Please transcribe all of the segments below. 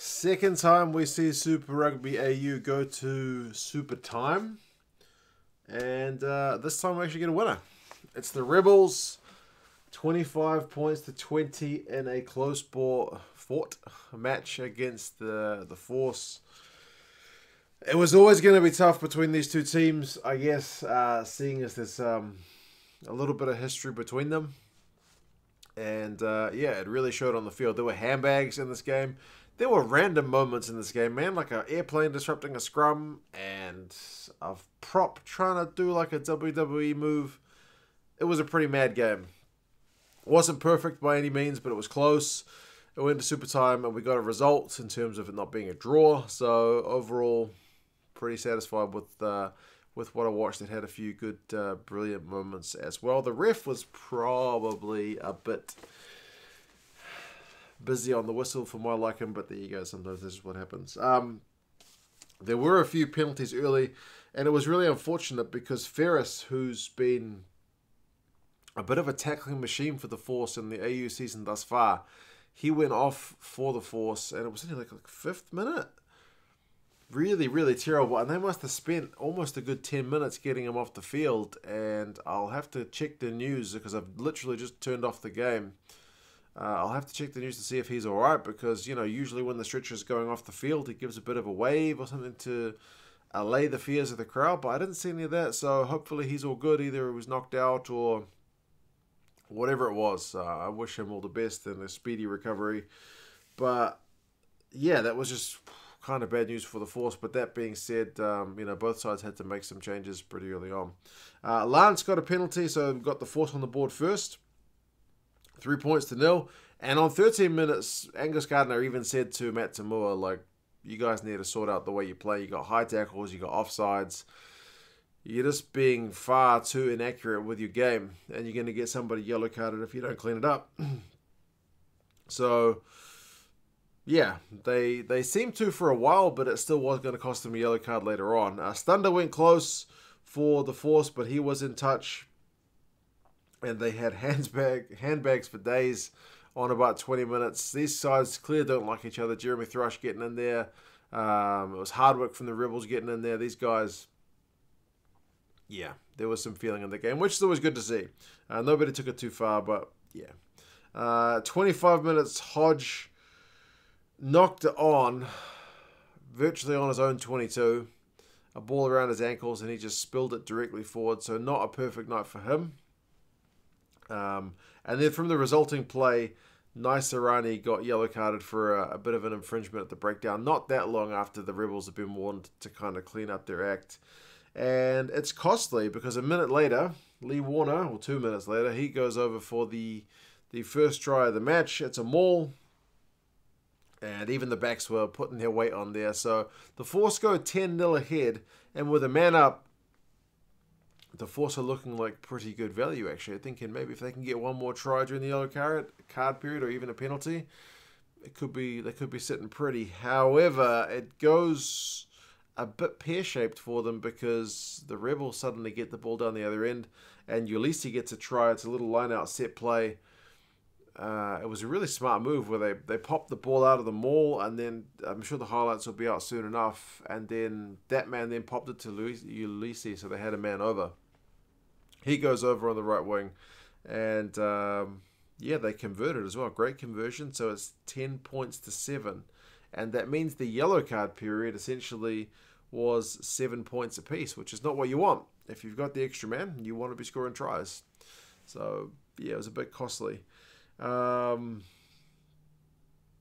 Second time we see Super Rugby AU go to Super Time. And this time we actually get a winner. It's the Rebels, 25 points to 20 in a close ball fought match against the Force. It was always going to be tough between these two teams, I guess, seeing as there's a little bit of history between them. And yeah, it really showed on the field. There were handbags in this game. There were random moments in this game, man, like an airplane disrupting a scrum and a prop trying to do like a WWE move. It was a pretty mad game. It wasn't perfect by any means, but it was close. It went to super time and we got a result in terms of it not being a draw. So overall, pretty satisfied with what I watched. It had a few good, brilliant moments as well. The ref was probably a bit busy on the whistle for my liking, but there you go. Sometimes this is what happens. There were a few penalties early, and it was really unfortunate because Ferris, who's been a bit of a tackling machine for the Force in the AU season thus far, he went off for the Force, and it was only like 5th minute. Really, really terrible. And they must have spent almost a good 10 minutes getting him off the field, and I'll have to check the news because I've literally just turned off the game. I'll have to check the news to see if he's all right because, you know, usually when the stretcher's going off the field, he gives a bit of a wave or something to allay the fears of the crowd, but I didn't see any of that, so hopefully he's all good. Either he was knocked out or whatever it was. I wish him all the best and a speedy recovery. But, yeah, that was just kind of bad news for the Force. But that being said, you know, both sides had to make some changes pretty early on. Lance got a penalty, so we've got the Force on the board first. 3 points to 0. And on 13 minutes, Angus Gardner even said to Matt Tamua, like, you guys need to sort out the way you play. You got high tackles, you got offsides. You're just being far too inaccurate with your game. And you're going to get somebody yellow carded if you don't clean it up. So, yeah, they seemed to for a while, but it still was going to cost them a yellow card later on. Stunder went close for the Force, but he was in touch. And they had handbags for days on about 20 minutes. These sides clearly don't like each other. Jeremy Thrush getting in there. It was hard work from the Rebels getting in there. These guys, yeah, there was some feeling in the game, which is always good to see. Nobody took it too far, but yeah. 25 minutes, Hodge knocked it on, virtually on his own 22. A ball around his ankles, and he just spilled it directly forward. So not a perfect night for him. And then from the resulting play, Naisarani got yellow carded for a bit of an infringement at the breakdown. Not that long after the Rebels have been warned to kind of clean up their act. And it's costly because a minute later, Lee Warner, or 2 minutes later, he goes over for the first try of the match. It's a maul. And even the backs were putting their weight on there. So the Force go 10-0 ahead. And with a man up, the Force are looking like pretty good value, actually. I'm thinking maybe if they can get one more try during the yellow card period or even a penalty, they could be sitting pretty. However, it goes a bit pear-shaped for them because the Rebels suddenly get the ball down the other end and Ulysses gets a try. It's a little line-out set play. It was a really smart move where they popped the ball out of the maul, and then I'm sure the highlights will be out soon enough, and then that man then popped it to Ulysses, so they had a man over. He goes over on the right wing, and yeah, they converted as well. Great conversion, so it's 10 points to 7. And that means the yellow card period essentially was 7 points apiece, which is not what you want. If you've got the extra man, you want to be scoring tries. So, yeah, it was a bit costly.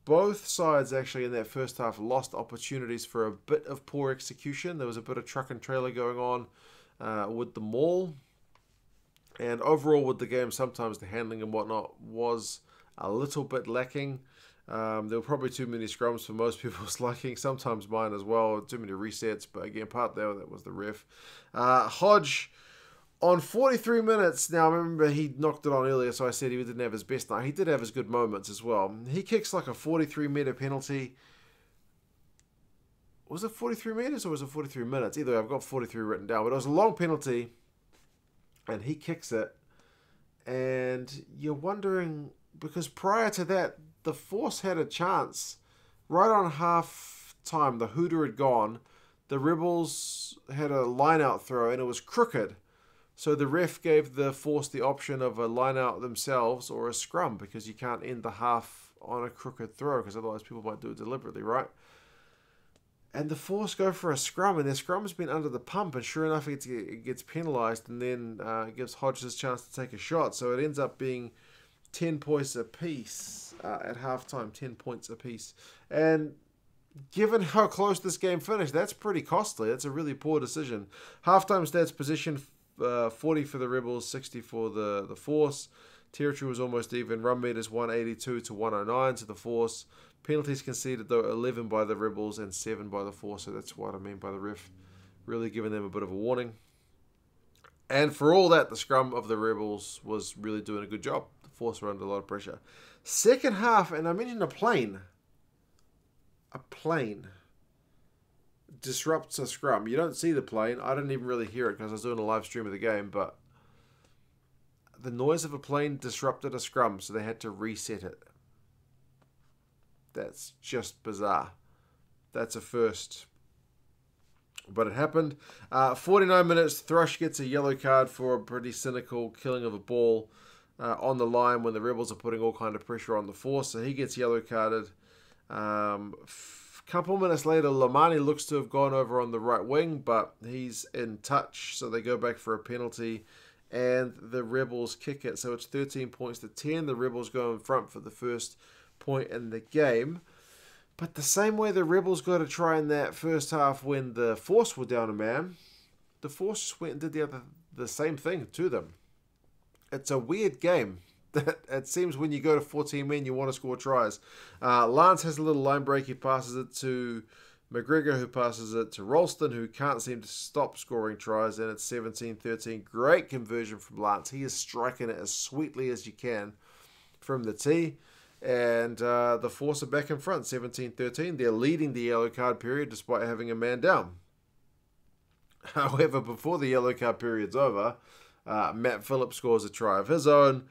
Both sides actually in that first half lost opportunities for a bit of poor execution. There was a bit of truck and trailer going on with the maul. And overall with the game, sometimes the handling and whatnot was a little bit lacking. There were probably too many scrums for most people's liking. Sometimes mine as well. Too many resets. But again, part there, that was the ref. Hodge, on 43 minutes, now I remember he knocked it on earlier, so I said he didn't have his best night. He did have his good moments as well. He kicks like a 43-meter penalty. Was it 43 meters or was it 43 minutes? Either way, I've got 43 written down. But it was a long penalty. And he kicks it, and you're wondering, because prior to that, the Force had a chance Right on half time, the hooter had gone. The Rebels had a line-out throw, and it was crooked. So the ref gave the Force the option of a line-out themselves or a scrum, because you can't end the half on a crooked throw, because otherwise people might do it deliberately, right? And the Force go for a scrum, and their scrum's been under the pump, and sure enough, it gets penalised, and then it gives Hodges a chance to take a shot. So it ends up being 10 points apiece at halftime, 10 points apiece. And given how close this game finished, that's pretty costly. That's a really poor decision. Halftime stats: position 40 for the Rebels, 60 for the Force. Territory was almost even. Run meters 182 to 109 to the Force. Penalties conceded, though, 11 by the Rebels and 7 by the Force. So that's what I mean by the ref really giving them a bit of a warning. And for all that, the scrum of the Rebels was really doing a good job. The Force were under a lot of pressure. Second half, and I mentioned a plane. A plane disrupts a scrum. You don't see the plane. I didn't even really hear it because I was doing a live stream of the game, but the noise of a plane disrupted a scrum, so they had to reset it. That's just bizarre. That's a first. But it happened. 49 minutes, Thrush gets a yellow card for a pretty cynical killing of a ball on the line when the Rebels are putting all kind of pressure on the Force, so he gets yellow carded. Couple minutes later, Lamani looks to have gone over on the right wing, but he's in touch, so they go back for a penalty, and the Rebels kick it. So it's 13 points to 10. The Rebels go in front for the first point in the game. But the same way the Rebels got to try in that first half when the Force were down a man, the Force just went and did the same thing to them. It's a weird game. It seems when you go to 14 men, you want to score tries. Lance has a little line break. He passes it to McGregor, who passes it to Ralston, who can't seem to stop scoring tries, and it's 17-13. Great conversion from Lance. He is striking it as sweetly as you can from the tee. And the Force are back in front, 17-13. They're leading the yellow card period despite having a man down. However, before the yellow card period's over, Matt Phillips scores a try of his own.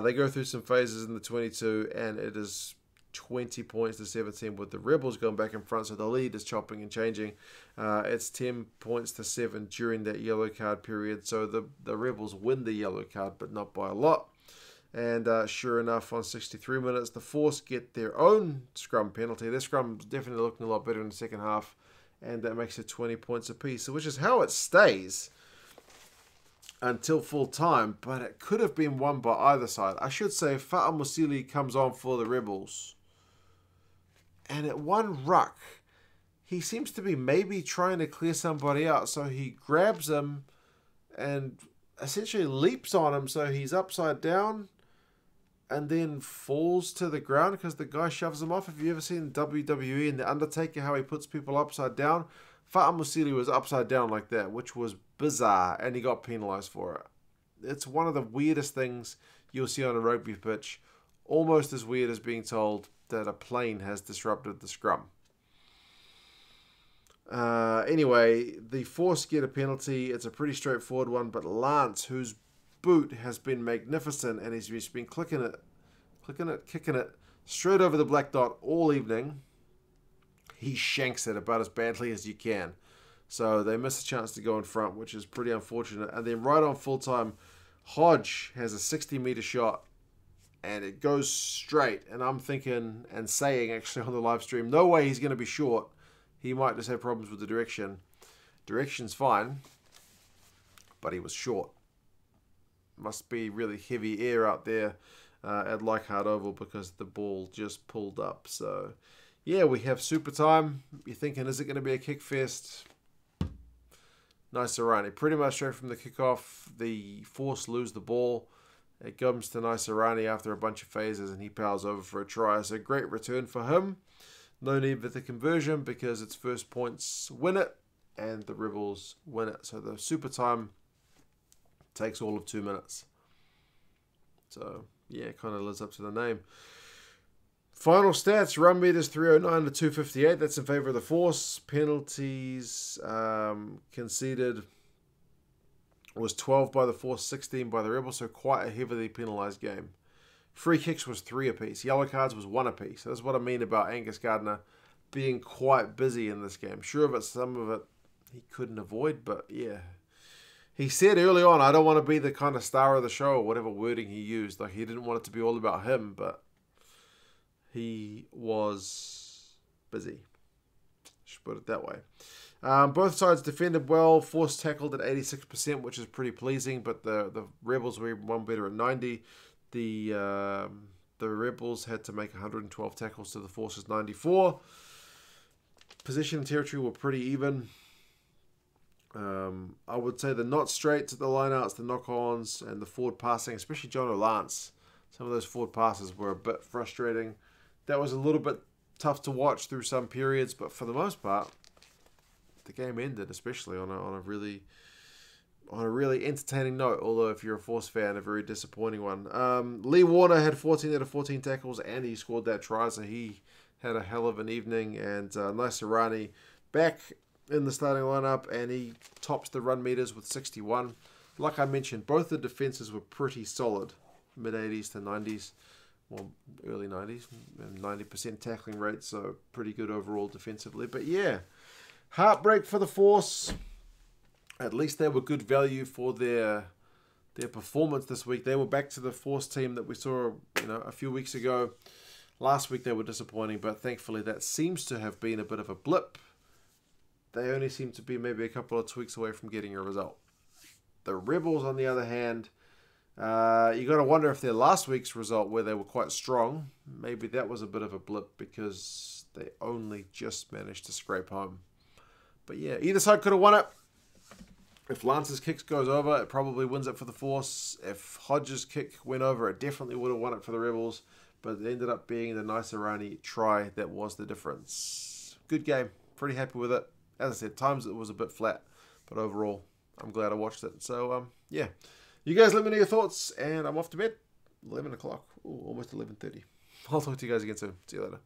They go through some phases in the 22, and it is 20 points to 17 with the Rebels going back in front, so the lead is chopping and changing. It's 10 points to 7 during that yellow card period, so the Rebels win the yellow card, but not by a lot. And sure enough, on 63 minutes, the Force get their own scrum penalty. Their scrum is definitely looking a lot better in the second half, and that makes it 20 points apiece, which is how it stays until full time, but it could have been won by either side. I should say Fa'a Musili comes on for the Rebels, and at one ruck, he seems to be maybe trying to clear somebody out, so he grabs him and essentially leaps on him, so he's upside down and then falls to the ground because the guy shoves him off. Have you ever seen WWE and The Undertaker, how he puts people upside down? Fa'a Musili was upside down like that, which was bizarre, and he got penalised for it. It's one of the weirdest things you'll see on a rugby pitch, almost as weird as being told that a plane has disrupted the scrum. Anyway, the Force get a penalty. It's a pretty straightforward one, but Lance, whose boot has been magnificent, and he's just been kicking it straight over the black dot all evening, he shanks it about as badly as you can. So they miss a chance to go in front, which is pretty unfortunate. And then right on full time, Hodge has a 60-meter shot, and it goes straight. And I'm thinking and saying actually on the live stream, no way he's going to be short. He might just have problems with the direction. Direction's fine, but he was short. Must be really heavy air out there at Leichhardt Oval because the ball just pulled up. So, yeah, we have super time. You're thinking, is it going to be a kick fest? Naisarani, pretty much straight from the kickoff, the Force lose the ball. It comes to Naisarani after a bunch of phases, and he powers over for a try. So, great return for him. No need for the conversion because its first points win it, and the Rebels win it. So the super time takes all of 2 minutes. So, yeah, it kind of lives up to the name. Final stats, run meters 309 to 258. That's in favor of the Force. Penalties conceded was 12 by the Force, 16 by the Rebels. So quite a heavily penalized game. Free kicks was 3 apiece. Yellow cards was 1 apiece. That's what I mean about Angus Gardner being quite busy in this game. Sure, but some of it he couldn't avoid, but yeah. He said early on, I don't want to be the kind of star of the show, or whatever wording he used. Like, he didn't want it to be all about him, but he was busy. Should put it that way. Both sides defended well, forced tackled at 86%, which is pretty pleasing, but the Rebels were one better at 90%. The Rebels had to make 112 tackles to the Force's 94. Position and territory were pretty even. I would say the not straights at the lineouts, the knock-ons, and the forward passing, especially John O'Lance. Some of those forward passes were a bit frustrating. That was a little bit tough to watch through some periods, but for the most part, the game ended, especially on a really entertaining note. Although if you're a Force fan, a very disappointing one. Lee Warner had 14 out of 14 tackles, and he scored that try, so he had a hell of an evening. And Naisarani back in the starting lineup, and he tops the run meters with 61. Like I mentioned, both the defenses were pretty solid, mid-80s to 90s, well, early 90s, and 90% tackling rate, so pretty good overall defensively. But yeah, heartbreak for the Force. At least they were good value for their performance this week. They were back to the Force team that we saw, a few weeks ago. Last week they were disappointing, but thankfully that seems to have been a bit of a blip. They only seem to be maybe a couple of tweaks away from getting a result. The Rebels, on the other hand, you got to wonder if their last week's result, where they were quite strong, maybe that was a bit of a blip because they only just managed to scrape home. But yeah, either side could have won it. If Lance's kick goes over, it probably wins it for the Force. If Hodges' kick went over, it definitely would have won it for the Rebels. But it ended up being the Naisarani try that was the difference. Good game. Pretty happy with it. As I said, times it was a bit flat, but overall, I'm glad I watched it. So, yeah. You guys let me know your thoughts, and I'm off to bed. 11 o'clock. Ooh, almost 11:30. I'll talk to you guys again soon. See you later.